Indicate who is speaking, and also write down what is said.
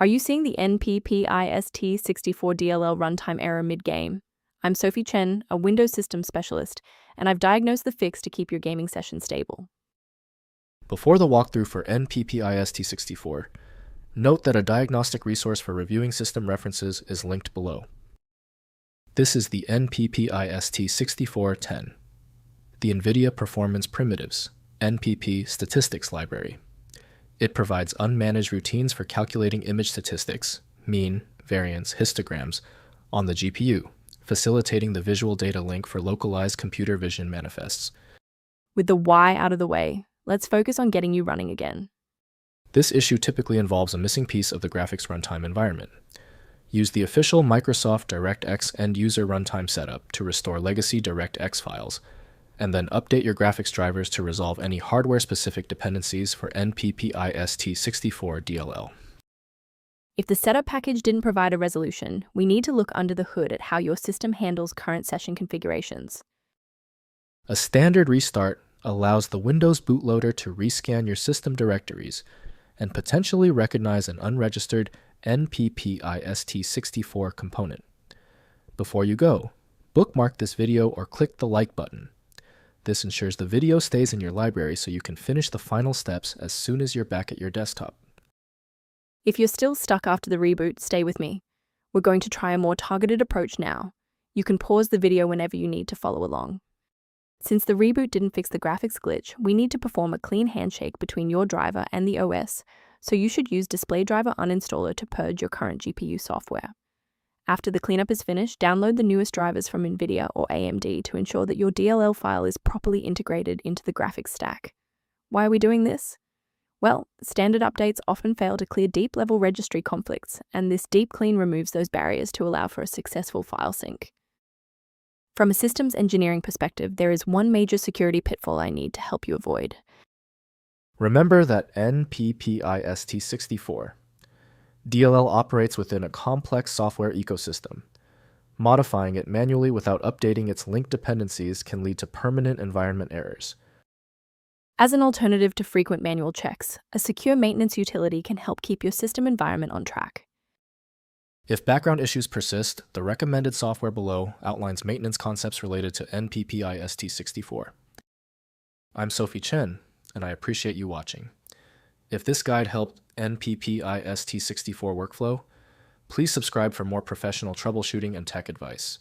Speaker 1: Are you seeing the NPP-IST64 DLL runtime error mid-game? I'm Sophie Chen, a Windows Systems Specialist, and I've diagnosed the fix to keep your gaming session stable.
Speaker 2: Before the walkthrough for NPP-IST64, note that a diagnostic resource for reviewing system references is linked below. This is the NPP-IST6410, the NVIDIA Performance Primitives, NPP Statistics Library. It provides unmanaged routines for calculating image statistics, mean, variance, histograms, on the GPU, facilitating the visual data link for localized computer vision manifests.
Speaker 1: With the why out of the way, let's focus on getting you running again.
Speaker 2: This issue typically involves a missing piece of the graphics runtime environment. Use the official Microsoft DirectX end-user runtime setup to restore legacy DirectX files, and then update your graphics drivers to resolve any hardware-specific dependencies for NPP-IST64 DLL.
Speaker 1: If the setup package didn't provide a resolution, we need to look under the hood at how your system handles current session configurations.
Speaker 2: A standard restart allows the Windows bootloader to rescan your system directories and potentially recognize an unregistered NPP-IST64 component. Before you go, bookmark this video or click the like button. This ensures the video stays in your library so you can finish the final steps as soon as you're back at your desktop.
Speaker 1: If you're still stuck after the reboot, stay with me. We're going to try a more targeted approach now. You can pause the video whenever you need to follow along. Since the reboot didn't fix the graphics glitch, we need to perform a clean handshake between your driver and the OS, so you should use Display Driver Uninstaller to purge your current GPU software. After the cleanup is finished, download the newest drivers from NVIDIA or AMD to ensure that your DLL file is properly integrated into the graphics stack. Why are we doing this? Well, standard updates often fail to clear deep-level registry conflicts, and this deep clean removes those barriers to allow for a successful file sync. From a systems engineering perspective, there is one major security pitfall I need to help you avoid.
Speaker 2: Remember that NPP-IST64 DLL operates within a complex software ecosystem. Modifying it manually without updating its linked dependencies can lead to permanent environment errors.
Speaker 1: As an alternative to frequent manual checks, a secure maintenance utility can help keep your system environment on track.
Speaker 2: If background issues persist, the recommended software below outlines maintenance concepts related to NPP-IST64. I'm Sophie Chen, and I appreciate you watching. If this guide helped NPP-IST64 workflow, please subscribe for more professional troubleshooting and tech advice.